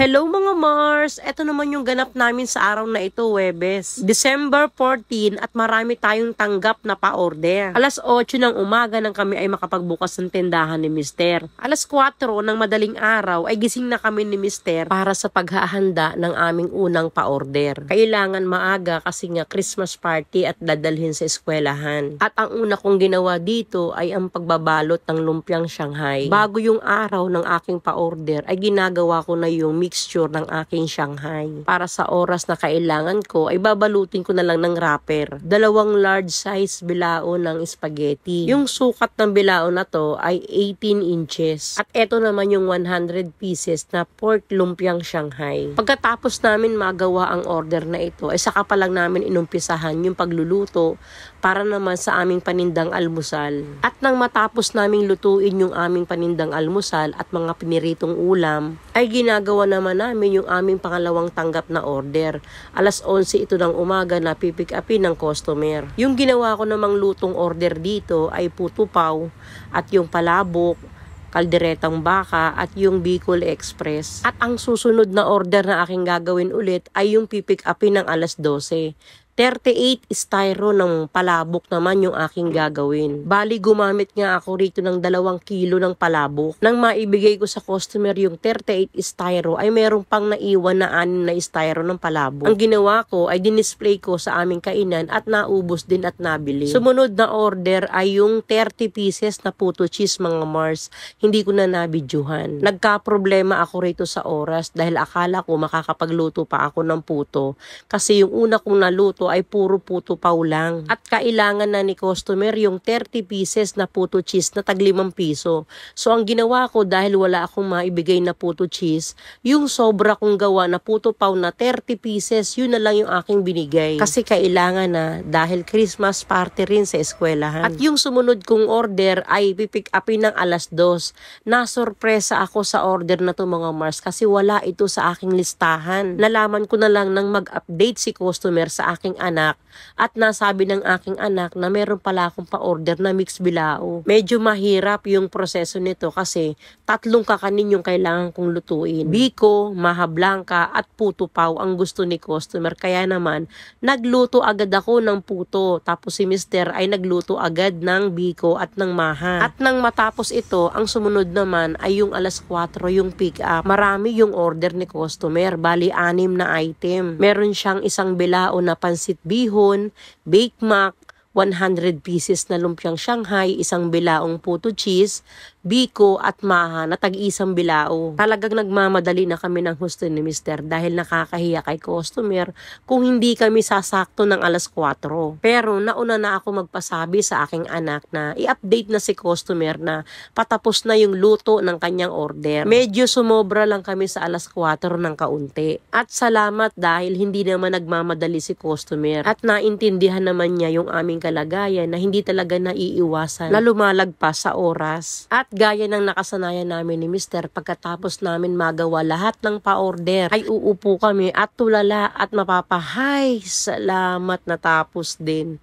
Hello mga Mars! Ito naman yung ganap namin sa araw na ito, Huwebes. December 14 at marami tayong tanggap na pa-order. Alas 8 ng umaga nang kami ay makapagbukas ng tindahan ni Mister. Alas 4 ng madaling araw ay gising na kami ni Mister para sa paghahanda ng aming unang pa-order. Kailangan maaga kasi nga Christmas party at dadalhin sa eskwelahan. At ang una kong ginawa dito ay ang pagbabalot ng lumpiang Shanghai. Bago yung araw ng aking pa-order ay ginagawa ko na yung mixture ng aking Shanghai. Para sa oras na kailangan ko ay babalutin ko na lang ng wrapper. 2 large size bilao ng spaghetti. Yung sukat ng bilao na to ay 18 inches. At eto naman yung 100 pieces na pork lumpiang Shanghai. Pagkatapos namin magawa ang order na ito ay saka pa lang namin inumpisahan yung pagluluto para naman sa aming panindang almusal. At nang matapos naming lutuin yung aming panindang almusal at mga piniritong ulam, ay ginagawa naman namin yung aming pangalawang tanggap na order. Alas 11 ito ng umaga na pipick upin ng customer. Yung ginawa ko namang lutong order dito ay puto paw at yung palabok, kalderetang baka at yung Bicol Express. At ang susunod na order na aking gagawin ulit ay yung pipick upin ng alas 12. 38 styro ng palabok naman yung aking gagawin. Bali, gumamit nga ako rito ng 2 kilo ng palabok. Nang maibigay ko sa customer yung 38 styro, ay meron pang naiwan na 6 na styro ng palabok. Ang ginawa ko ay dinisplay ko sa aming kainan at naubos din at nabili. Sumunod na order ay yung 30 pieces na puto cheese mga Mars. Hindi ko na nabidyuhan. Nagka-problema ako rito sa oras dahil akala ko makakapagluto pa ako ng puto. Kasi yung una kong naluto ay puro puto paw lang. At kailangan na ni customer yung 30 pieces na puto cheese na tag 5 piso. So ang ginawa ko dahil wala akong maibigay na puto cheese, yung sobra kong gawa na puto paw na 30 pieces, yun na lang yung aking binigay. Kasi kailangan na dahil Christmas party rin sa eskwelahan. At yung sumunod kong order ay pipick upin ng alas 2. Nasorpresa ako sa order na to mga Mars kasi wala ito sa aking listahan. Nalaman ko na lang nang mag-update si customer sa aking anak at nasabi ng aking anak na meron pala akong pa-order na mix bilao. Medyo mahirap yung proseso nito kasi 3 kakanin yung kailangan kong lutuin. Biko, maha blanca at puto paw ang gusto ni customer. Kaya naman, nagluto agad ako ng puto. Tapos si Mister ay nagluto agad ng biko at ng maha. At nang matapos ito, ang sumunod naman ay yung alas 4 yung pick up. Marami yung order ni customer. Bali 6 na item. Meron siyang isang bilao na pansit bihon, Bake Mac, 100 pieces na lumpiang Shanghai, isang bilaong puto cheese, biko at maha na tag-isang bilao. Talagang nagmamadali na kami ng husto ni Mister dahil nakakahiya kay customer kung hindi kami sasakto ng alas 4. Pero nauna na ako magpasabi sa aking anak na i-update na si customer na patapos na yung luto ng kanyang order. Medyo sumobra lang kami sa alas 4 ng kaunti. At salamat dahil hindi naman nagmamadali si customer at naintindihan naman niya yung aming kalagayan na hindi talaga naiiwasan na lumalagpas sa oras. At gaya ng nakasanayan namin ni Mister, pagkatapos namin magawa lahat ng pa-order, ay uupo kami at tulala at mapapahay. Salamat, natapos din.